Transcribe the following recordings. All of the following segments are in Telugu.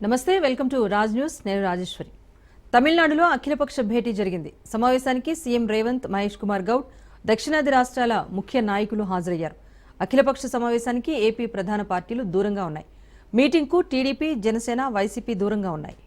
నమస్తే, వెల్కమ్ టు రాజ్ న్యూస్. నేను రాజేశ్వరి. తమిళనాడులో అఖిలపక్ష భేటీ జరిగింది. సమావేశానికి సీఎం రేవంత్, మహేష్ కుమార్ గౌడ్, దక్షిణాది రాష్ట్రాల ముఖ్య నాయకులు హాజరయ్యారు. అఖిలపక్ష సమావేశానికి ఏపీ ప్రధాన పార్టీలు దూరంగా ఉన్నాయి. మీటింగ్కు టీడీపీ, జనసేన, వైసీపీ దూరంగా ఉన్నాయి.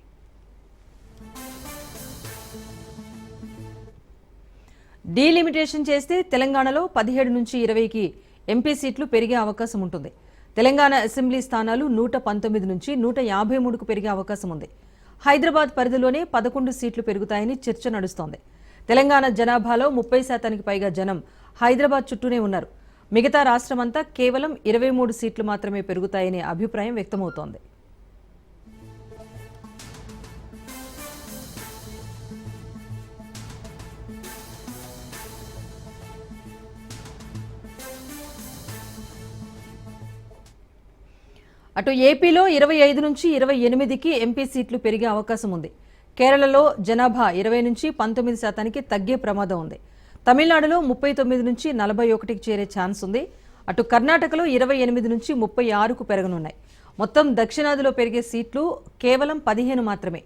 డీలిమిటేషన్ చేస్తే తెలంగాణలో 17 నుంచి 20కి ఎంపీ సీట్లు పెరిగే అవకాశం ఉంటుంది. తెలంగాణ అసెంబ్లీ స్థానాలు 119 నుంచి 153కు పెరిగే అవకాశం ఉంది. హైదరాబాద్ పరిధిలోనే 11 సీట్లు పెరుగుతాయని చర్చ నడుస్తోంది. తెలంగాణ జనాభాలో 30% పైగా జనం హైదరాబాద్ చుట్టూనే ఉన్నారు. మిగతా రాష్ట్రమంతా కేవలం 23 సీట్లు మాత్రమే పెరుగుతాయనే అభిప్రాయం వ్యక్తమవుతోంది. అటు ఏపీలో 25 నుంచి 28కి ఎంపీ సీట్లు పెరిగే అవకాశం ఉంది. కేరళలో జనాభా 20 నుంచి 19%కి తగ్గే ప్రమాదం ఉంది. తమిళనాడులో 39 నుంచి 41కి చేరే ఛాన్స్ ఉంది. అటు కర్ణాటకలో 28 నుంచి 36కు పెరగనున్నాయి. మొత్తం దక్షిణాదిలో పెరిగే సీట్లు కేవలం 15 మాత్రమే.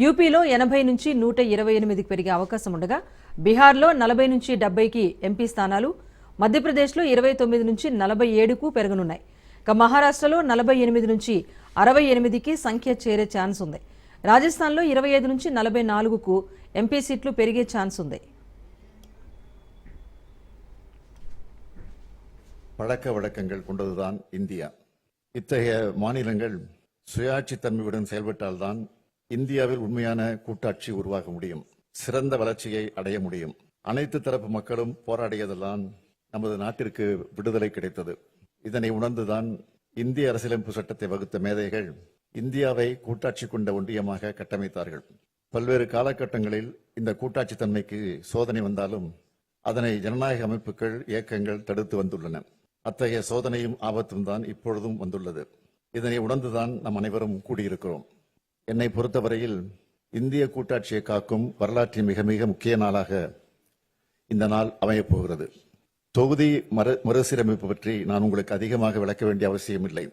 యూపీలో 80 నుంచి 128కి పెరిగే అవకాశం ఉండగా, బీహార్లో 40 నుంచి 70కి ఎంపీ స్థానాలు, మధ్యప్రదేశ్లో 29 నుంచి 47కు పెరగనున్నాయి. మహారాష్ట్రలో 48 నుంచి 68కి సంఖ్య చేరే ఛాన్స్ ఉంది. రాజస్థాన్లో 25 నుంచి 44కు ఎంపీ సీట్లు పెరిగే ఛాన్స్ ఉంది. பழக்க வழக்கங்கள் கொண்டதுதான் இந்தியா. இத்தகைய மாநிலங்கள் சுயாட்சி தன்மையுடன் செயல்பட்டால்தான் இந்தியாவில் உண்மையான கூட்டாட்சி உருவாக முடியும், சிறந்த வளர்ச்சியை அடைய முடியும். அனைத்து தரப்பு மக்களும் போராடியதெல்லாம் நமது நாட்டிற்கு விடுதலை கிடைத்தது. இதனை உணர்ந்துதான் இந்திய அரசியலமைப்பு சட்டத்தை வகுத்த மேதைகள் இந்தியாவை கூட்டாட்சி கொண்ட ஒன்றியமாக கட்டமைத்தார்கள். பல்வேறு காலகட்டங்களில் இந்த கூட்டாட்சி தன்மைக்கு சோதனை வந்தாலும் அதனை ஜனநாயக அமைப்புகள், இயக்கங்கள் தடுத்து வந்துள்ளன. அத்தகைய சோதனையும் ஆபத்தும் தான் இப்பொழுதும் வந்துள்ளது. இதனை உணர்ந்துதான் நம் அனைவரும் கூடியிருக்கிறோம். என்னை பொறுத்தவரையில் இந்திய கூட்டாட்சியை காக்கும் வரலாற்றின் மிக மிக முக்கிய நாளாக இந்த நாள் அமையப் போகிறது. தொகுதி மறுசீரமைப்பு பற்றி நான் உங்களுக்கு அதிகமாக விளக்க வேண்டிய அவசியம் இல்லை.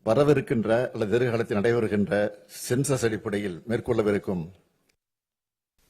வரவிருக்கின்ற அல்லது எதிர்காலத்தில் நடைபெறுகின்ற சென்சஸ் அடிப்படையில் மேற்கொள்ளவிருக்கும்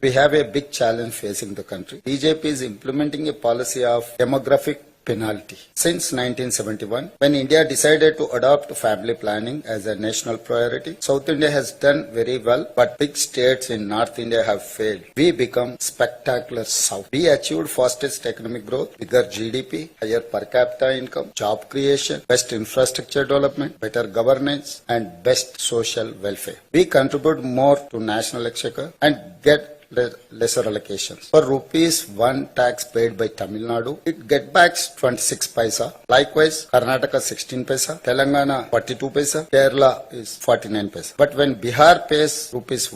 We have a big challenge facing the country. BJP is implementing a policy of demographic penalty. Since 1971, when India decided to adopt family planning as a national priority, South India has done very well, but big states in North India have failed. We become spectacular South. We achieved fastest economic growth, bigger GDP, higher per capita income, job creation, best infrastructure development, better governance, and best social welfare. We contribute more to national exchequer and get lesser allocations. For ₹1 tax paid by Tamil Nadu, it get back 26 paisa. Likewise, Karnataka 16 paisa, Telangana 42 paisa, Kerala is 49 paisa. But when Bihar pays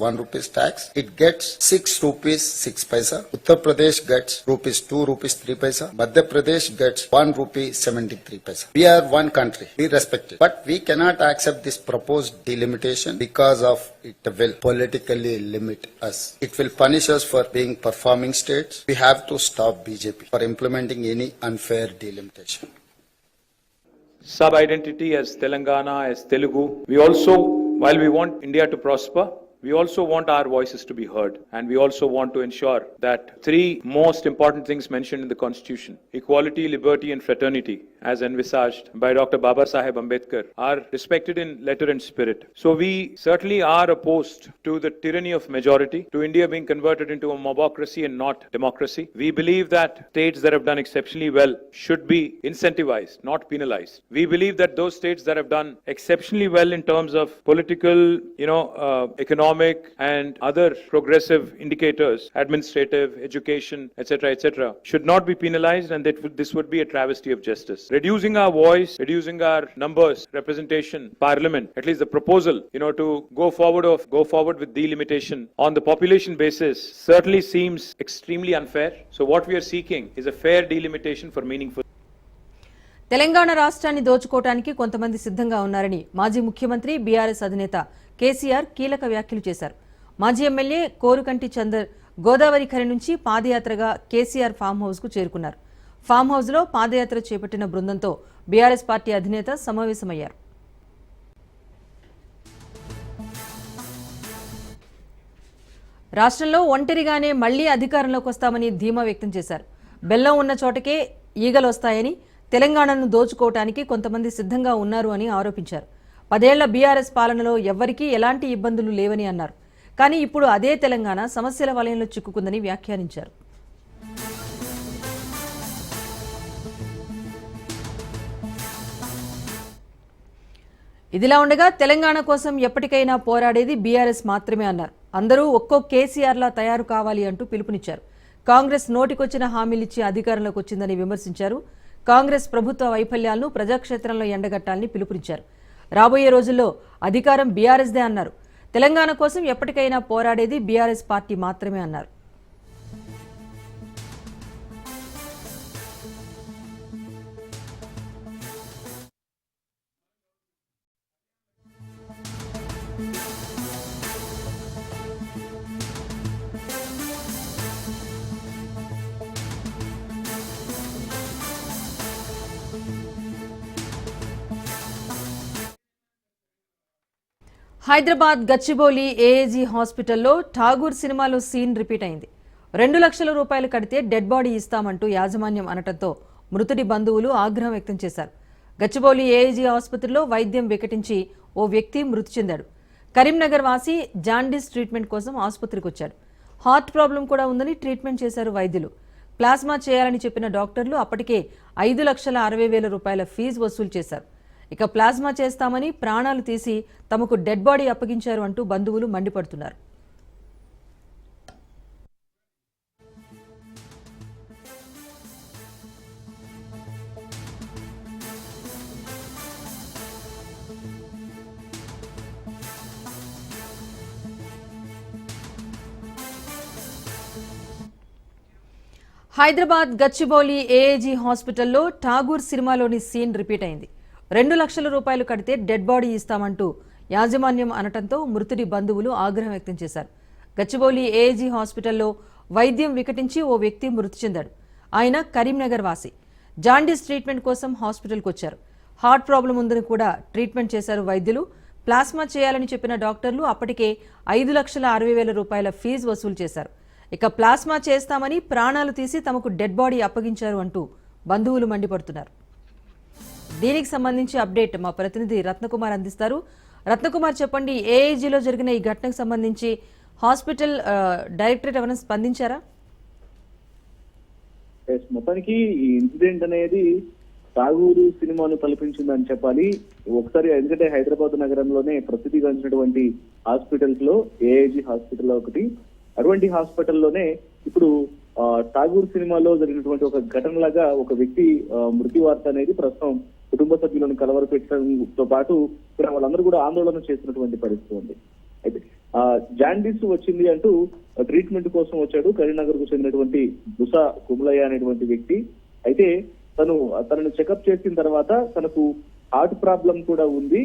₹1 tax, it gets ₹6 paisa. Uttar Pradesh gets ₹2 3 paisa. Madhya Pradesh gets ₹1 paisa. We are one country. We respect it. But we cannot accept this proposed delimitation because of it will politically limit us. It will punish us for being performing states. We have to stop BJP for implementing any unfair delimitation. Sub-identity as Telangana, as Telugu. We also, while we want India to prosper, we also want our voices to be heard, and we also want to ensure that three most important things mentioned in the Constitution, equality, liberty and fraternity, as envisaged by Dr. Baba Saheb Ambedkar, are respected in letter and spirit. So we certainly are opposed to the tyranny of majority, to India being converted into a mobocracy and not democracy. We believe that states that have done exceptionally well should be incentivized, not penalized. We believe that those states that have done exceptionally well in terms of political, economic and other progressive indicators, administrative, education, etc., should not be penalized, and that this would be a travesty of justice. Reducing our voice, reducing our numbers, representation, parliament, at least the proposal, to go forward with delimitation on the population basis certainly seems extremely unfair. So what we are seeking is a fair delimitation for meaningful. Telangana రాష్ట్రాన్ని దోచుకోవడానికి కొంతమంది సిద్ధంగా ఉన్నారని మాజీ ముఖ్యమంత్రి బీఆర్ఎస్ అధినేత కేసీఆర్ కీలక వ్యాఖ్యలు చేశారు. మాజీ ఎమ్మెల్యే కోరుకంటి చందర్ గోదావరి ఖని నుంచి పాదయాత్రగా కేసీఆర్ ఫామ్ హౌస్ కు చేరుకున్నారు. ఫామ్ హౌస్ లో పాదయాత్ర చేపట్టిన బృందంతో బీఆర్ఎస్ పార్టీ అధినేత సమావేశమయ్యారు. రాష్ట్రంలో ఒంటరిగానే మళ్లీ అధికారంలోకి వస్తామని ధీమా వ్యక్తం చేశారు. బెల్లం ఉన్న చోటకే ఈగలు వస్తాయని, తెలంగాణను దోచుకోవటానికి కొంతమంది సిద్ధంగా ఉన్నారు అని ఆరోపించారు. 10 ఏళ్ల బీఆర్ఎస్ పాలనలో ఎవ్వరికీ ఎలాంటి ఇబ్బందులు లేవని అన్నారు. కానీ ఇప్పుడు అదే తెలంగాణ సమస్యల వలయంలో చిక్కుకుందని వ్యాఖ్యానించారు. ఇదిలా ఉండగా తెలంగాణ కోసం ఎప్పటికైనా పోరాడేది బీఆర్ఎస్ మాత్రమే అన్నారు. అందరూ ఒక్కో కేసీఆర్లా తయారు కావాలి అంటూ పిలుపునిచ్చారు. కాంగ్రెస్ నోటికొచ్చిన హామీలిచ్చి అధికారంలోకి వచ్చిందని విమర్శించారు. కాంగ్రెస్ ప్రభుత్వ వైఫల్యాలను ప్రజాక్షేత్రంలో ఎండగట్టాలని పిలుపునిచ్చారు. రాబోయే రోజుల్లో అధికారం బీఆర్ఎస్దే అన్నారు. తెలంగాణ కోసం ఎప్పటికైనా పోరాడేది బీఆర్ఎస్ పార్టీ మాత్రమే అన్నారు. హైదరాబాద్ గచ్చిబౌలి ఏఏజీ హాస్పిటల్లో ఠాగూర్ సినిమాలో సీన్ రిపీట్ అయింది. 2 లక్షల రూపాయలు కడితే డెడ్ బాడీ ఇస్తామంటూ యాజమాన్యం అనటంతో మృతుడి బంధువులు ఆగ్రహం వ్యక్తం చేశారు. గచ్చిబౌలి ఏఏజీ ఆసుపత్రిలో వైద్యం వికటించి ఓ వ్యక్తి మృతి చెందాడు. కరీంనగర్ వాసి జాండీస్ ట్రీట్మెంట్ కోసం ఆసుపత్రికి వచ్చాడు. హార్ట్ ప్రాబ్లం కూడా ఉందని ట్రీట్మెంట్ చేశారు వైద్యులు. ప్లాస్మా చేయాలని చెప్పిన డాక్టర్లు అప్పటికే 5,60,000 రూపాయల ఫీజు వసూలు చేశారు. ఇక ప్లాస్మా చేస్తామని ప్రాణాలు తీసి తమకు డెడ్ బాడీ అప్పగించారు అంటూ బంధువులు మండిపడుతున్నారు. హైదరాబాద్ గచ్చిబౌలి ఏఏజీ హాస్పిటల్లో ఠాగూర్ సినిమాలోని సీన్ రిపీట్ అయింది. 2 లక్షల రూపాయలు కడితే డెడ్ బాడీ ఇస్తామంటూ యాజమాన్యం అనటంతో మృతుడి బంధువులు ఆగ్రహం వ్యక్తం చేశారు. గచ్చిబౌలి ఏఏజీ హాస్పిటల్లో వైద్యం వికటించి ఓ వ్యక్తి మృతి చెందాడు. ఆయన కరీంనగర్ వాసి. జాండీస్ ట్రీట్మెంట్ కోసం హాస్పిటల్కి వచ్చారు. హార్ట్ ప్రాబ్లం ఉందని కూడా ట్రీట్మెంట్ చేశారు వైద్యులు. ప్లాస్మా చేయాలని చెప్పిన డాక్టర్లు అప్పటికే 5,60,000 రూపాయల ఫీజు వసూలు చేశారు. ఇక ప్లాస్మా చేస్తామని ప్రాణాలు తీసి తమకు డెడ్ బాడీ అప్పగించారు అంటూ బంధువులు మండిపడుతున్నారు. దీనికి సంబంధించి అప్డేట్ మా ప్రతినిధి రత్నకుమార్ అందిస్తారు. రత్నకుమార్, చెప్పండి, ఏఏజీలో జరిగిన ఈ ఘటనకు సంబంధించి హాస్పిటల్ డైరెక్టరేట్ ఏమైనా స్పందించారా? మొత్తానికి ఈ ఇన్సిడెంట్ అనేది ఠాగూరు సినిమాను తలపించిందని చెప్పాలి. ఒకసారి ఎందుకంటే హైదరాబాద్ నగరంలోనే ప్రసిద్ధిగాంచినటువంటి హాస్పిటల్స్ లో ఏఐజీ హాస్పిటల్ ఒకటి. అటువంటి హాస్పిటల్లోనే ఇప్పుడు ఠాగూర్ సినిమాలో జరిగినటువంటి ఒక ఘటనలాగా ఒక వ్యక్తి మృతి వార్త అనేది ప్రస్తుతం కుటుంబ సభ్యులను కలవరపెట్టడంతో పాటు ఇక్కడ వాళ్ళందరూ కూడా ఆందోళన చేసినటువంటి పరిస్థితి ఉంది. అయితే జాండీస్ వచ్చింది అంటూ ట్రీట్మెంట్ కోసం వచ్చాడు కరీంనగర్ కు చెందినటువంటి బుసా కుమలయ్య అనేటువంటి వ్యక్తి. అయితే తనను చెకప్ చేసిన తర్వాత తనకు హార్ట్ ప్రాబ్లం కూడా ఉంది,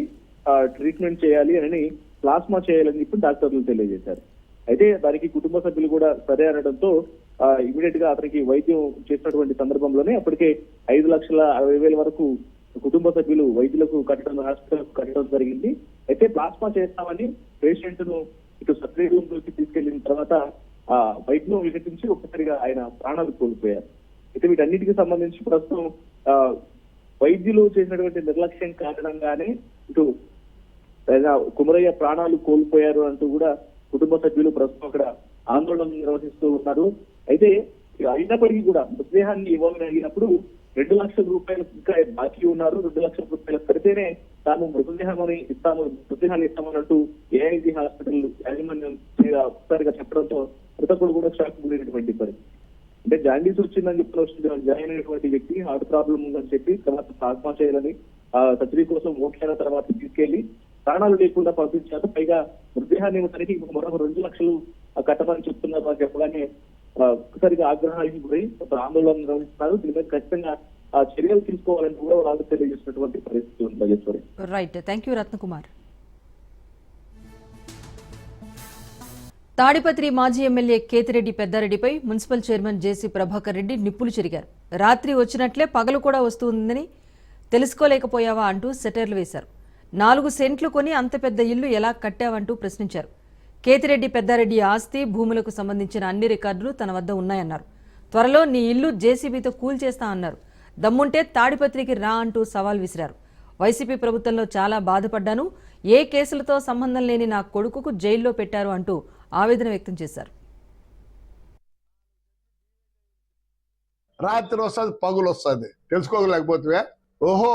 ట్రీట్మెంట్ చేయాలి అని ప్లాస్మా చేయాలని చెప్పి డాక్టర్లు తెలియజేశారు. అయితే దానికి కుటుంబ సభ్యులు కూడా సరే అనడంతో ఇమీడియట్ గా అతనికి వైద్యం చేసినటువంటి సందర్భంలోనే అప్పటికే 5,60,000 వరకు కుటుంబ సభ్యులు వైద్యులకు కట్టడం, హాస్పిటల్ కట్టడం జరిగింది. అయితే ప్లాస్మా చేస్తామని పేషెంట్ ను ఇటు సర్జరీ రూమ్ లోకి తీసుకెళ్లిన తర్వాత వైద్యం వికటించి ఒక్కసారిగా ఆయన ప్రాణాలు కోల్పోయారు. అయితే వీటన్నిటికి సంబంధించి ప్రస్తుతం వైద్యులు చేసినటువంటి నిర్లక్ష్యం కారణంగానే ఇటు కుమరయ్య ప్రాణాలు కోల్పోయారు అంటూ కూడా కుటుంబ సభ్యులు ప్రస్తుతం అక్కడ ఆందోళన నిర్వహిస్తూ ఉన్నారు. అయితే అయినప్పటికీ కూడా మృతదేహాన్ని ఇవ్వాలని అడిగినప్పుడు 2 లక్షల రూపాయలు ఇంకా బాకీ ఉన్నారు, 2 లక్షల రూపాయలు కడితేనే తాము మృతదేహాన్ని ఇస్తామన్నట్టు ఏఐజీ హాస్పిటల్ యాజమాన్యం ఒకసారిగా చెప్పడంతో మృతకుడు కూడా షాక్ గురైనటువంటి పరిస్థితి. అంటే జాండీస్ వచ్చిందని చెప్పిన జాయిన్ అయినటువంటి వ్యక్తి హార్ట్ ప్రాబ్లం ఉందని చెప్పి తర్వాత ప్లాస్మా చేయాలని సర్జరీ కోసం ఓట్లైన తర్వాత తీసుకెళ్లి ప్రాణాలు లేకుండా పంపించారు. పైగా మృతదేహాన్ని ఇవ్వడానికి మరొక 2 లక్షలు కట్టమని చెప్తున్నారు అని చెప్పగానే ఒక్కసారిగా ఆగ్రహానికి గురై ఆందోళన నిర్వహిస్తున్నారు. దీని మీద ఖచ్చితంగా చర్యలు తీసుకోవాలని కూడా వాళ్ళు తెలియజేసినటువంటి పరిస్థితి ఉంది. Right, thank you Ratnakumar. Tadipatri మాజీ ఎమ్మెల్యే కేతిరెడ్డి పెద్దారెడ్డిపై మున్సిపల్ చైర్మన్ జేసీ ప్రభాకర్ రెడ్డి నిప్పులు చెరిగారు. రాత్రి వచ్చినట్లే పగలు కూడా వస్తుందని తెలుసుకోలేకపోయావా అంటూ సెటైర్లు వేశారు. 4 సెంట్లు కొని అంత పెద్ద ఇల్లు ఎలా కట్టావంటూ ప్రశ్నించారు. కేతిరెడ్డి పెద్దారెడ్డి ఆస్తి భూములకు సంబంధించిన అన్ని రికార్డులు తన వద్ద ఉన్నాయన్నారు. త్వరలో నీ ఇల్లు జేసీబీతో కూల్చేస్తా అన్నారు. దమ్ముంటే తాడిపత్రికి రా అంటూ సవాల్ విసిరారు. వైసీపీ ప్రభుత్వంలో చాలా బాధపడ్డాను, ఏ కేసులతో సంబంధం లేని నా కొడుకుకు జైల్లో పెట్టారు అంటూ ఆవేదన వ్యక్తం చేశారు. రాత్రి వస్తుంది, పగులు వస్తుంది, తెలుసుకోలేకపోతే ఓహో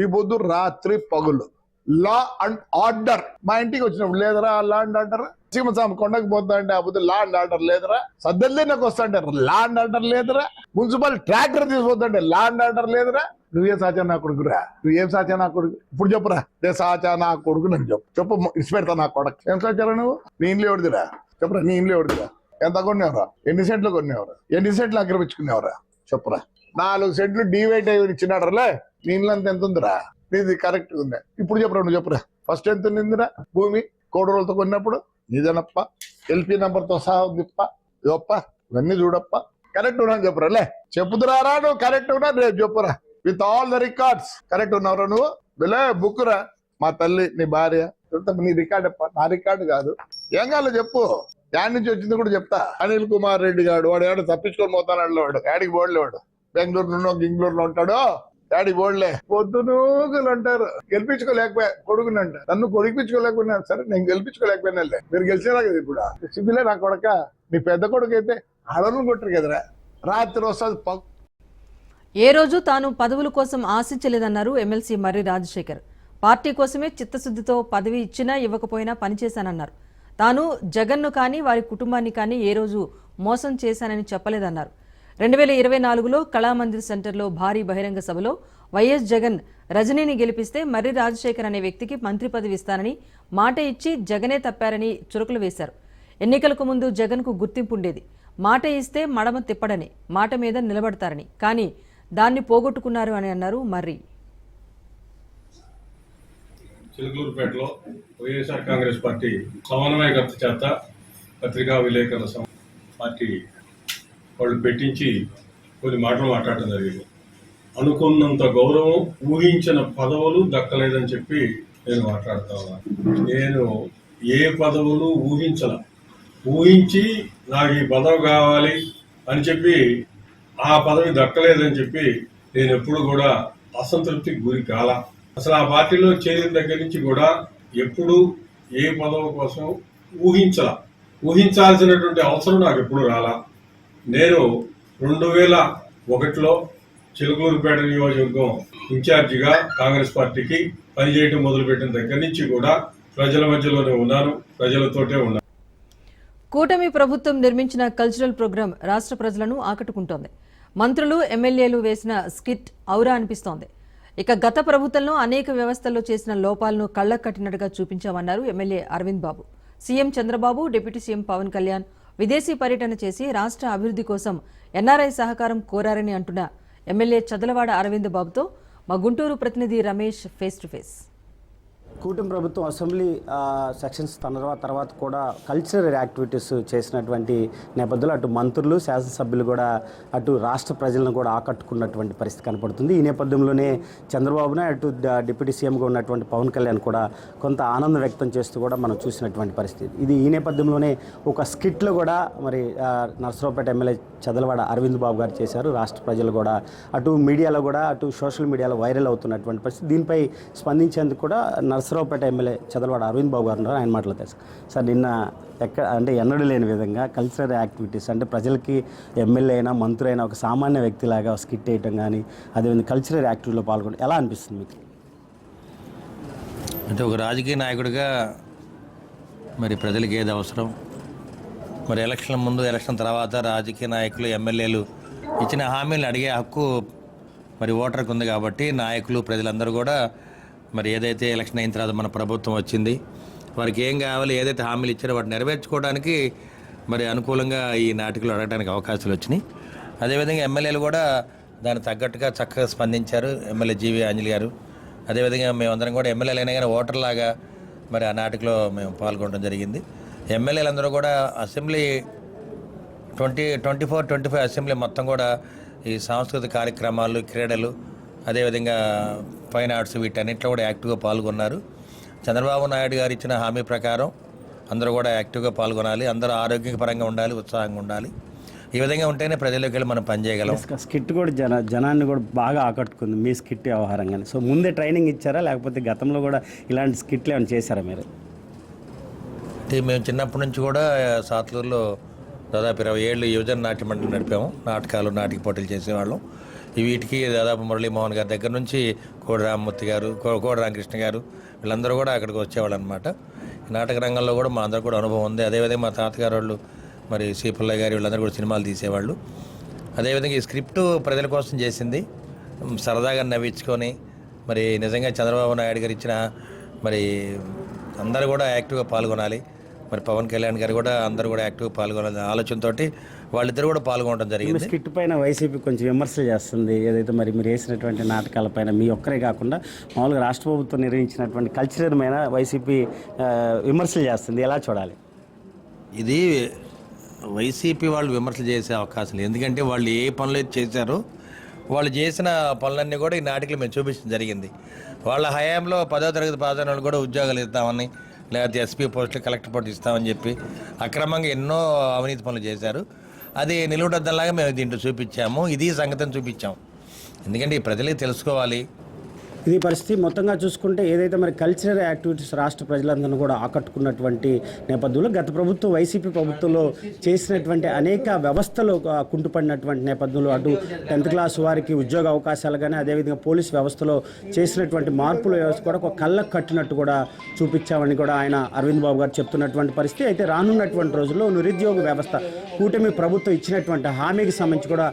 ఈ బొద్దు రాత్రి పగులు. లా అండ్ ఆర్డర్ మా ఇంటికి వచ్చినప్పుడు లేదరా లా అండ్ ఆర్డర్. సీమసామ కొండకు పోతా అంటే ఆ బుద్ధి లా అండ్ ఆర్డర్ లేదరా. సద్దల్లే నాకు వస్తా అంటే లా అండ్ ఆర్డర్ లేదరా. మున్సిపల్ ట్రాక్టర్ తీసుకుపోతుంటే లా అండ్ ఆర్డర్ లేదరా. నువ్వేం సాచా నా కొడుకురా, నువ్వేం సాచా నా కొడుకు ఇప్పుడు చెప్పురా. దే సాచా నా కొడుకు నన్ను చెప్పు ఇచ్చి పెడతా నా కొడుకు. ఏం సాచారా నువ్వు? నీ ఇంట్లో ఎవరిదిరా చెప్పురా, నీ ఇంట్లో ఎవరిదిరా? ఎంత కొనేవరా? ఎన్ని సెంట్లు కొనేవరా? ఎన్ని సెంట్లు ఆక్రమించుకునేవరా చెప్పురా. 4 సెంట్లు డివైడ్ అయ్యి ఇచ్చినాడర్లే. నీ ఇల్లు అంత ఎంత ఉందిరా? నీది కరెక్ట్ ఉందా? ఇప్పుడు చెప్పురా, నువ్వు చెప్పురా. ఫస్ట్ ఎంత ఉందిరా భూమి కోడి రోజులతో కొన్నప్పుడు? నీదేనప్ప. ఎల్పీ నంబర్తో సహా ఉందిప్ప. ఇదప్ప ఇవన్నీ చూడప్ప. కరెక్ట్ ఉన్నాను చెప్పురా. లే చెప్పుదురారా నువ్వు కరెక్ట్ ఉన్నా రేపు చెప్పురా. With all the records correct ఉన్నావురా నువ్వు? లే బుక్ రా. మా తల్లి నీ భార్య నీ రికార్డ్ అప్ప, నా రికార్డు కాదు. ఏం కాలో చెప్పు. యాడ్ నుంచి వచ్చింది కూడా చెప్తా. అనిల్ కుమార్ రెడ్డి గాడు వాడు ఏడు తప్పించుకొని పోతాడు. వాడు యాడికి బోర్డులేవాడు. బెంగళూరులో గింగళూరులో ఉంటాడు. యాడికి బోర్డులే పొద్దునూగులు అంటారు. గెలిపించుకోలేకపోయా కొడుకునంట. నన్ను కొడిపించుకోలేకపోయినా సరే నేను గెలిపించుకోలేకపోయినా. మీరు గెలిచినా కదా ఇప్పుడు. సిబ్బిలే నా కొడక. నీ పెద్ద కొడుకు అయితే అడవులు కొట్టరు కదరా. రాత్రి వస్తుంది. ఏ రోజు తాను పదవుల కోసం ఆశించలేదన్నారు ఎమ్మెల్సీ మర్రి రాజశేఖర్. పార్టీ కోసమే చిత్తశుద్ధితో పదవి ఇచ్చినా ఇవ్వకపోయినా పనిచేశానన్నారు. తాను జగన్ను కానీ వారి కుటుంబాన్ని కానీ ఏ రోజు మోసం చేశానని చెప్పలేదన్నారు. 2024లో కళామందిర్ సెంటర్లో భారీ బహిరంగ సభలో వైఎస్ జగన్ రజనీని గెలిపిస్తే మర్రి రాజశేఖర్ అనే వ్యక్తికి మంత్రి పదవి ఇస్తానని మాట ఇచ్చి జగనే తప్పారని చురుకులు వేశారు. ఎన్నికలకు ముందు జగన్కు గుర్తింపు ఉండేది. మాట ఇస్తే మడమ తిప్పడని, మాట మీద నిలబడతారని. కానీ దాన్ని పోగొట్టుకున్నారు అని అన్నారు మర్రి. చిలుకూరుపేటలో వైఎస్ఆర్ కాంగ్రెస్ పార్టీ సమన్వయకర్త చేత పత్రికా విలేకరుల పార్టీ వాళ్ళు పెట్టించి కొన్ని మాటలు మాట్లాడటం జరిగింది. అనుకున్నంత గౌరవం ఊహించిన పదవులు దక్కలేదని చెప్పి నేను మాట్లాడుతా ఉన్నాను. నేను ఏ పదవులు ఊహించి నాకు ఈ పదవి కావాలి అని చెప్పి ఆ పదవి దక్కలేదని చెప్పి నేను ఎప్పుడు కూడా అసంతృప్తికి గురి కాల. అసలు ఆ పార్టీలో చేరిన దగ్గర నుంచి కూడా ఎప్పుడు ఏ పదవి కోసం ఊహించాల్సినటువంటి అవసరం నాకు ఎప్పుడు రాలా. నేను 2001లో చిలుకూరుపేట నియోజకవర్గం ఇన్ఛార్జిగా కాంగ్రెస్ పార్టీకి పనిచేయడం మొదలుపెట్టిన దగ్గర నుంచి కూడా ప్రజల మధ్యలోనే ఉన్నాను, ప్రజలతోటే ఉన్నాను. కూటమి ప్రభుత్వం నిర్మించిన కల్చరల్ ప్రోగ్రాం రాష్ట్ర ప్రజలను ఆకట్టుకుంటోంది. మంత్రులు ఎమ్మెల్యేలు వేసిన స్కిట్ ఔరా అనిపిస్తోంది. ఇక గత ప్రభుత్వంలో అనేక వ్యవస్థల్లో చేసిన లోపాలను కళ్లకు కట్టినట్టుగా చూపించామన్నారు MLA Arvind Babu. CM Chandrababu, deputy CM Pawan Kalyan విదేశీ పర్యటన చేసి రాష్ట్ర అభివృద్ధి కోసం ఎన్ఆర్ఐ సహకారం కోరారని అంటున్న ఎమ్మెల్యే చదలవాడ అరవింద్ బాబుతో మా గుంటూరు ప్రతినిధి రమేష్ ఫేస్ టు ఫేస్. కూటమి ప్రభుత్వం అసెంబ్లీ సెక్షన్స్ తర్వాత కూడా కల్చరల్ యాక్టివిటీస్ చేసినటువంటి నేపథ్యంలో అటు మంత్రులు, శాసనసభ్యులు కూడా అటు రాష్ట్ర ప్రజలను కూడా ఆకట్టుకున్నటువంటి పరిస్థితి కనపడుతుంది. ఈ నేపథ్యంలోనే చంద్రబాబునే అటు డిప్యూటీ సీఎంగా ఉన్నటువంటి పవన్ కళ్యాణ్ కూడా కొంత ఆనందం వ్యక్తం చేస్తూ కూడా మనం చూసినటువంటి పరిస్థితి. ఈ నేపథ్యంలోనే ఒక స్కిట్లో కూడా మరి నర్సరావుపేట ఎమ్మెల్యే చదలవాడ అరవింద్ బాబు గారు చేశారు. రాష్ట్ర ప్రజలు కూడా అటు మీడియాలో కూడా అటు సోషల్ మీడియాలో వైరల్ అవుతున్నటువంటి పరిస్థితి. దీనిపై స్పందించేందుకు కూడా నర్సరావుపేట ఎమ్మెల్యే చదలవాడ అరవింద్ బాబు గారు ఉన్నారు. ఆయన మాట్లాడతారు. సార్ నిన్న ఎన్నడూ లేని విధంగా కల్చరల్ యాక్టివిటీస్ అంటే ప్రజలకి ఎమ్మెల్యే అయినా మంత్రి అయినా ఒక సామాన్య వ్యక్తిలాగా స్కిట్ వేయటం కానీ అదేవిధంగా కల్చరల్ యాక్టివిటీలో పాల్గొనడం ఎలా అనిపిస్తుంది మీకు? అంటే ఒక రాజకీయ నాయకుడిగా మరి ప్రజలకు ఏది అవసరం, మరి ఎలక్షన్ ముందు ఎలక్షన్ తర్వాత రాజకీయ నాయకులు ఎమ్మెల్యేలు ఇచ్చిన హామీలను అడిగే హక్కు మరి ఓటర్కి ఉంది. కాబట్టి నాయకులు ప్రజలందరూ కూడా మరి ఏదైతే ఎలక్షన్ అయిన తర్వాత మన ప్రభుత్వం వచ్చింది, వారికి ఏం కావాలి, ఏదైతే హామీలు ఇచ్చారో వాటిని నెరవేర్చుకోవడానికి మరి అనుకూలంగా ఈ నాటికలు అడగడానికి అవకాశాలు వచ్చినాయి. అదేవిధంగా ఎమ్మెల్యేలు కూడా దానికి తగ్గట్టుగా చక్కగా స్పందించారు. ఎమ్మెల్యే జీవి ఆంజలి గారు, అదేవిధంగా మేమందరం కూడా ఎమ్మెల్యేలు అయినా కానీ ఓటర్లాగా మరి ఆ నాటికలో మేము పాల్గొనడం జరిగింది. ఎమ్మెల్యేలందరూ కూడా అసెంబ్లీ 24 అసెంబ్లీ మొత్తం కూడా ఈ సాంస్కృతిక కార్యక్రమాలు, క్రీడలు, అదేవిధంగా ఫైన్ ఆర్ట్స్ వీటన్నిటిలో కూడా యాక్టివ్గా పాల్గొన్నారు. చంద్రబాబు నాయుడు గారు ఇచ్చిన హామీ ప్రకారం అందరూ కూడా యాక్టివ్గా పాల్గొనాలి, అందరూ ఆరోగ్యపరంగా ఉండాలి, ఉత్సాహంగా ఉండాలి. ఈ విధంగా ఉంటేనే ప్రజల్లోకి వెళ్ళి మనం పనిచేయగలం. స్కిట్ కూడా జనాన్ని కూడా బాగా ఆకట్టుకుంది మీ స్కిట్ వ్యవహారంగానే. సో ముందే ట్రైనింగ్ ఇచ్చారా, లేకపోతే గతంలో కూడా ఇలాంటి స్కిట్లు ఏమైనా చేశారా మీరు? అంటే మేము చిన్నప్పటి నుంచి కూడా సాత్లూరులో దాదాపు 20 ఏళ్ళు యువజన నాట్య మండలి నడిపాము. నాటకాలు, నాటిక పోటీలు చేసేవాళ్ళం. వీటికి దాదాపు మురళీమోహన్ గారి దగ్గర నుంచి కోడి రామ్మూర్తి గారు, కోడి రామకృష్ణ గారు వీళ్ళందరూ కూడా అక్కడికి వచ్చేవాళ్ళు అనమాట. నాటక రంగంలో కూడా మా అందరూ కూడా అనుభవం ఉంది. అదేవిధంగా మా తాతగారు వాళ్ళు మరి సి పుల్లయ్య గారు వీళ్ళందరూ కూడా సినిమాలు తీసేవాళ్ళు. అదేవిధంగా ఈ స్క్రిప్ట్ ప్రజల కోసం చేసింది, సరదాగా నవ్వించుకొని మరి నిజంగా చంద్రబాబు నాయుడు గారు ఇచ్చిన మరి అందరూ కూడా యాక్టివ్గా పాల్గొనాలి, మరి పవన్ కళ్యాణ్ గారు కూడా అందరూ కూడా యాక్టివ్గా పాల్గొనాలి ఆలోచనతో వాళ్ళిద్దరు కూడా పాల్గొనడం జరిగింది. స్కిట్ పైన వైసీపీ కొంచెం విమర్శలు చేస్తుంది. ఏదైతే మరి మీరు వేసినటువంటి నాటకాలపైన మీ ఒక్కరే కాకుండా మామూలుగా రాష్ట్ర ప్రభుత్వం నిర్వహించినటువంటి కల్చరల్ పైన వైసీపీ విమర్శలు చేస్తుంది. ఎలా చూడాలి? ఇది వైసీపీ వాళ్ళు విమర్శలు చేసే అవకాశం లేదు. ఎందుకంటే వాళ్ళు ఏ పనులు అయితే చేశారో వాళ్ళు చేసిన పనులన్నీ కూడా ఈ నాటికలు మేము చూపించడం జరిగింది. వాళ్ళ హయాంలో 10వ తరగతి పాస్ అయిన వాళ్ళు కూడా ఉద్యోగాలు ఇస్తామని, లేకపోతే ఎస్పీ పోస్టులు, కలెక్టర్ పోస్టులు ఇస్తామని చెప్పి అక్రమంగా ఎన్నో అవినీతి పనులు చేశారు. అది నిలువుటద్దంలాగా మేము దీంట్లో చూపించాము. ఇది సంగతిని చూపించాము. ఎందుకంటే ఈ ప్రజలకి తెలుసుకోవాలి. ఇది పరిస్థితి. మొత్తంగా చూసుకుంటే ఏదైతే మరి కల్చరల్ యాక్టివిటీస్ రాష్ట్ర ప్రజలందరినీ కూడా ఆకట్టుకున్నటువంటి నేపథ్యంలో గత ప్రభుత్వం వైసీపీ ప్రభుత్వంలో చేసినటువంటి అనేక వ్యవస్థలు కుంటుపడినటువంటి నేపథ్యంలో అటు 10th క్లాస్ వారికి ఉద్యోగ అవకాశాలు కానీ, అదేవిధంగా పోలీస్ వ్యవస్థలో చేసినటువంటి మార్పుల వ్యవస్థ కూడా ఒక కళ్ళకు కట్టినట్టు కూడా చూపించామని కూడా ఆయన అరవింద్ బాబు గారు చెప్తున్నటువంటి పరిస్థితి. అయితే రానున్నటువంటి రోజుల్లో నిరుద్యోగ వ్యవస్థ కూటమి ప్రభుత్వం ఇచ్చినటువంటి హామీకి సంబంధించి కూడా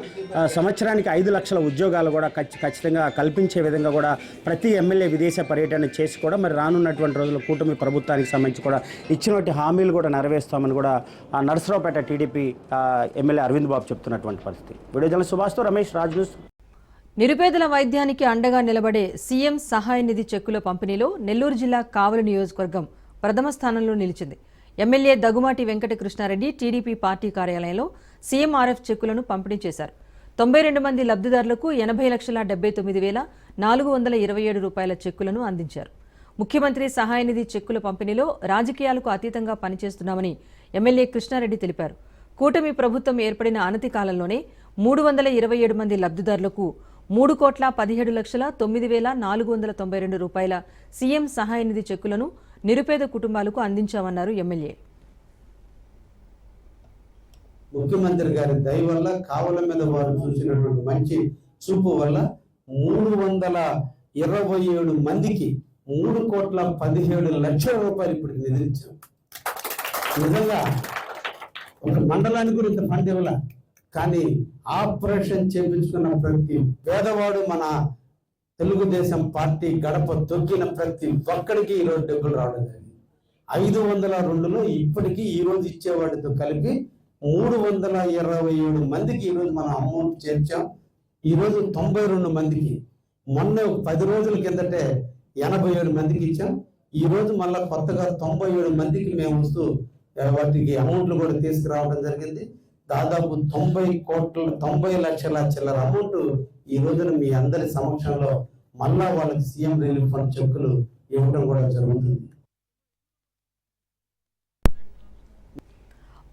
సంవత్సరానికి 5 లక్షల ఉద్యోగాలు కూడా ఖచ్చితంగా కల్పించే విధంగా కూడా ప్రతి ఎమ్మెల్యే విదేశ పర్యటన చేసి కూడా మరి రానున్నటువంటి రోజుల్లో కూటమి ప్రభుత్వానికి సంబంధించి కూడా ఇచ్చినటువంటి హామీలు కూడా నెరవేరుస్తామని కూడా నరసరావుపేట టీడీపీ ఎమ్మెల్యే అరవింద్ బాబు చెప్తున్నటువంటి పరిస్థితి. వీడియో జర్నలిస్ట్ సుభాష్తో రమేష్, రాజ్ న్యూస్. నిరుపేదల వైద్యానికి అండగా నిలబడే సీఎం సహాయ నిధి చెక్కుల పంపిణీలో నెల్లూరు జిల్లా కావలి నియోజకవర్గం ప్రథమ స్థానంలో నిలిచింది. MLA Daggumati Venkatakrishna Reddy TDP party కార్యాలయంలో సీఎంఆర్ఎఫ్ చెక్కులను పంపిణీ చేశారు. 92 మంది లబ్ధిదారులకు 80,79,427 రూపాయల చెక్కులను అందించారు. ముఖ్యమంత్రి సహాయ నిధి చెక్కుల పంపిణీలో రాజకీయాలకు అతీతంగా పనిచేస్తున్నామని ఎమ్మెల్యే కృష్ణారెడ్డి తెలిపారు. కూటమి ప్రభుత్వం ఏర్పడిన అనతి కాలంలోనే 327 మంది లబ్ధిదారులకు 3,17,09,492 రూపాయల సీఎం సహాయ నిధి చెక్కులను నిరుపేద కుటుంబాలకు అందించామన్నారు ఎమ్మెల్యే. ముఖ్యమంత్రి గారి దయ వల్ల, కావల మీద వారు చూసినటువంటి మంచి చూపు వల్ల 327 మందికి 3,17,00,000 రూపాయలు ఇప్పుడు నిధులిచ్చాం. నిజంగా ఒక మండలానికి కూడా ఇంత ఫండ్ ఇవ్వాల, కానీ ఆపరేషన్ చేయించుకున్న ప్రతి పేదవాడు మన తెలుగుదేశం పార్టీ గడప తొక్కిన ప్రతి ఒక్కడికి ఈరోజు డబ్బులు రావడం జరిగింది. 502లో ఇప్పటికీ ఈరోజు ఇచ్చేవాడితో కలిపి 327 మందికి ఈరోజు మనం అమౌంట్ చేర్చాం. ఈరోజు 92 మందికి, మొన్న 10 రోజుల కిందటే 87 మందికి ఇచ్చాం. ఈరోజు మళ్ళీ కొత్తగా 97 మందికి మేము వస్తూ వాటికి అమౌంట్లు కూడా తీసుకురావడం జరిగింది. దాదాపు 90 లక్షల చిల్లర అమౌంట్ ఈ రోజున మీ అందరి సమక్షంలో మళ్ళా వాళ్ళకి సీఎం రిలీఫ్ ఫండ్ చెక్కులు ఇవ్వడం కూడా జరుగుతుంది.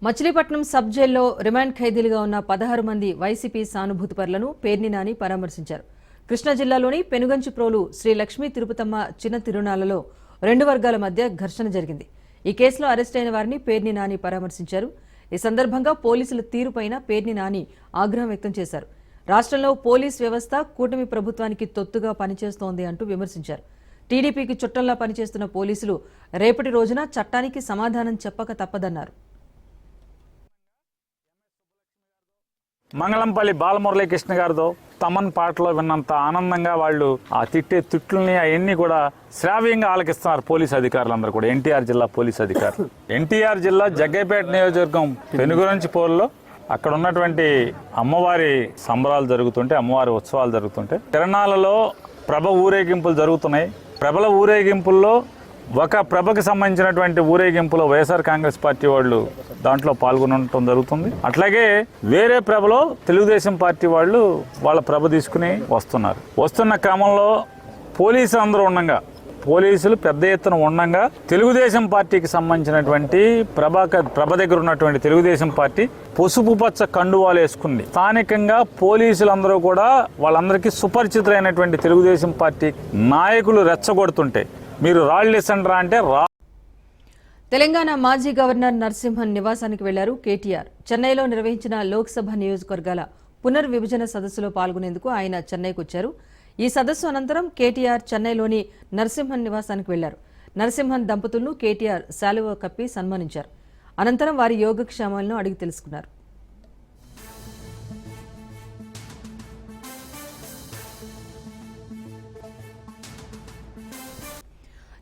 మచిలీపట్నం సబ్ జైల్లో రిమాండ్ ఖైదీలుగా ఉన్న 16 మంది వైసీపీ సానుభూతిపరులను పేర్ని నాని పరామర్శించారు. కృష్ణా జిల్లాలోని పెనుగంచిప్రోలు శ్రీ లక్ష్మీ తిరుపతమ్మ చిన్న తిరునాళ్లలో 2 వర్గాల మధ్య ఘర్షణ జరిగింది. ఈ కేసులో అరెస్ట్ అయిన వారిని పేర్ని నాని పరామర్శించారు. ఈ సందర్భంగా పోలీసుల తీరుపైన పేర్ని నాని ఆగ్రహం వ్యక్తం చేశారు. రాష్ట్రంలో పోలీస్ వ్యవస్థ కూటమి ప్రభుత్వానికి తొత్తుగా పనిచేస్తోంది అంటూ విమర్శించారు. టీడీపీకి చుట్టంలా పనిచేస్తున్న పోలీసులు రేపటి రోజున చట్టానికి సమాధానం చెప్పక తప్పదన్నారు. మంగళంపల్లి బాలమురళీకృష్ణ గారితో తమన్ పాటలో విన్నంత ఆనందంగా వాళ్ళు ఆ తిట్టే తిట్లని అవన్నీ కూడా శ్రావ్యంగా ఆలకిస్తున్నారు పోలీస్ అధికారులందరూ కూడా. ఎన్టీఆర్ జిల్లా పోలీస్ అధికారులు, ఎన్టీఆర్ జిల్లా జగ్గైపేట నియోజకవర్గం పెనుగురంచిపోరులో అక్కడ ఉన్నటువంటి అమ్మవారి సంబరాలు జరుగుతుంటే, అమ్మవారి ఉత్సవాలు జరుగుతుంటే తిరణాలలో ప్రభ ఊరేగింపులు జరుగుతున్నాయి. ప్రభల ఊరేగింపుల్లో ఒక ప్రభకు సంబంధించినటువంటి ఊరేగింపులో వైఎస్ఆర్ కాంగ్రెస్ పార్టీ వాళ్ళు దాంట్లో పాల్గొనడం జరుగుతుంది. అట్లాగే వేరే ప్రభలో తెలుగుదేశం పార్టీ వాళ్ళు వాళ్ళ ప్రభ తీసుకుని వస్తున్నారు. వస్తున్న క్రమంలో పోలీసులు అందరూ ఉండగా పోలీసులు పెద్ద ఎత్తున ఉండగా తెలుగుదేశం పార్టీకి సంబంధించినటువంటి ప్రభ దగ్గర ఉన్నటువంటి తెలుగుదేశం పార్టీ పసుపు పచ్చ కండువాలు వేసుకుంది. స్థానికంగా పోలీసులందరూ కూడా వాళ్ళందరికీ సుపరిచితులైనటువంటి తెలుగుదేశం పార్టీ నాయకులు రెచ్చగొడుతుంటే మీరు రాళ్ళు ఇసండ్రా అంటే తెలంగాణ మాజీ గవర్నర్ నరసింహన్ నివాసానికి వెళ్లారు కేటీఆర్. చెన్నైలో నిర్వహించిన లోక్సభ నియోజకవర్గాల పునర్విభజన సదస్సులో పాల్గొనేందుకు ఆయన చెన్నైకి వచ్చారు. ఈ సదస్సు అనంతరం కేటీఆర్ చెన్నైలోని నరసింహన్ నివాసానికి వెళ్లారు. నరసింహన్ దంపతులను కేటీఆర్ శాలువా కప్పి సన్మానించారు. అనంతరం వారి యోగక్షేమాలను అడిగి తెలుసుకున్నారు.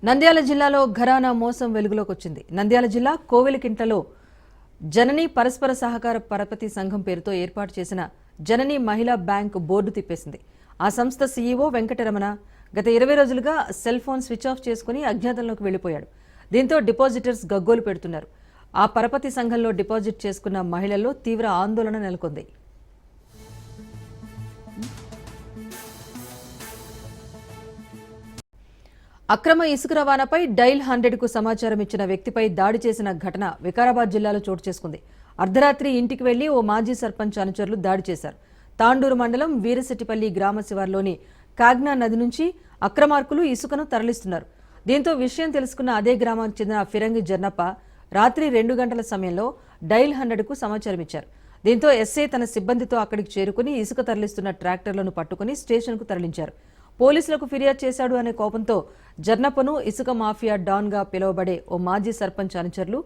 నంద్యాల జిల్లాలో ఘరానా మోసం వెలుగులోకి వచ్చింది. నంద్యాల జిల్లా కోవెలకింట్లలో జనని పరస్పర సహకార పరపతి సంఘం పేరుతో ఏర్పాటు చేసిన జనని మహిళా బ్యాంక్ బోర్డు తిప్పేసింది. ఆ సంస్థ సీఈఓ వెంకటరమణ గత 20 రోజులుగా సెల్ ఫోన్ స్విచ్ ఆఫ్ చేసుకుని అజ్ఞాతంలోకి వెళ్లిపోయాడు. దీంతో డిపాజిటర్స్ గగ్గోలు పెడుతున్నారు. ఆ పరపతి సంఘంలో డిపాజిట్ చేసుకున్న మహిళల్లో తీవ్ర ఆందోళన నెలకొంది. అక్రమ ఇసుక రవాణాపై డైల్ 100కు సమాచారం ఇచ్చిన వ్యక్తిపై దాడి చేసిన ఘటన వికారాబాద్ జిల్లాలో చోటు చేసుకుంది. అర్ధరాత్రి ఇంటికి వెళ్లి ఓ మాజీ సర్పంచ్ అనుచరులు దాడి చేశారు. తాండూరు మండలం వీరశెట్టిపల్లి గ్రామ శివార్లోని కాగ్నా నది నుంచి అక్రమార్కులు ఇసుకను తరలిస్తున్నారు. దీంతో విషయం తెలుసుకున్న అదే గ్రామానికి చెందిన ఫిరంగి జర్నప్ప రాత్రి 2 గంటల సమయంలో డైల్ 100కు సమాచారం ఇచ్చారు. దీంతో ఎస్ఐ తన సిబ్బందితో అక్కడికి చేరుకుని ఇసుక తరలిస్తున్న ట్రాక్టర్లను పట్టుకుని స్టేషన్కు తరలించారు. పోలీసులకు ఫిర్యాదు చేశాడు అనే కోపంతో జర్నప్పను ఇసుక మాఫియా డాన్గా పిలువబడే ఓ మాజీ సర్పంచ్ అనుచరులు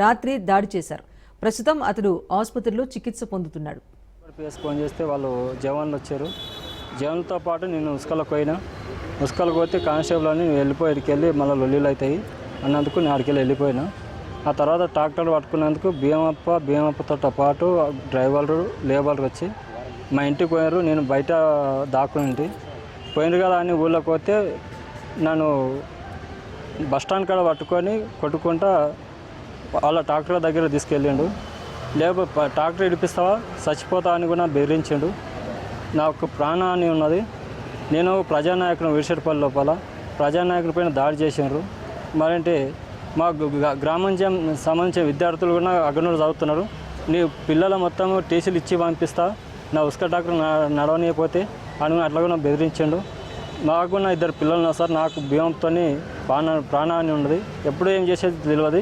రాత్రి దాడి చేశారు. ప్రస్తుతం అతడు ఆసుపత్రిలో చికిత్స పొందుతున్నాడు. ఫోన్ చేస్తే వాళ్ళు జవాన్లు వచ్చారు. జవాన్లతో పాటు నేను ఉసుకలకు పోయినా. ఉసుకలకు పోతే కానిస్టేబుల్ అని వెళ్ళి మళ్ళీ లొల్లీలు అవుతాయి అన్నందుకు నేను ఆడికెళ్ళి వెళ్ళిపోయినా. ఆ తర్వాత ట్రాక్టర్ పట్టుకున్నందుకు భీమప్పతో పాటు డ్రైవర్లు లేబర్లు వచ్చి మా ఇంటికి పోయారు. నేను బయట దాక్కుని పోయింది కదా అని ఊళ్ళోకి పోతే నన్ను బస్టాండ్ కాడ పట్టుకొని కొట్టుకుంటా వాళ్ళ ట్రాక్టర్ దగ్గర తీసుకెళ్ళిండు. లేకపోతే ట్రాక్టర్ ఇడిపిస్తావా చచ్చిపోతా అని కూడా బెదిరించిండు. నాకు ప్రాణాన్ని ఉన్నది. నేను ప్రజానాయకుని వీరశెట్టిపల్లి లోపల ప్రజానాయకుని పైన దాడి చేసిండ్రు. మరంటే మా గ్రామం సంబంధించిన విద్యార్థులు కూడా అగ్నూరు చదువుతున్నారు. నీ పిల్లల మొత్తం టీసీలు ఇచ్చి పంపిస్తా, నా ఉసుక ట్రాక్టర్ నడవనియకపోతే అని అట్లా కూడా బెదిరించిండు. నాకు కూడా 2 పిల్లలు ఉన్నారు సార్. నాకు భీమంతో ప్రాణాన్ని ఉన్నది. ఎప్పుడు ఏం చేసేది తెలియదు.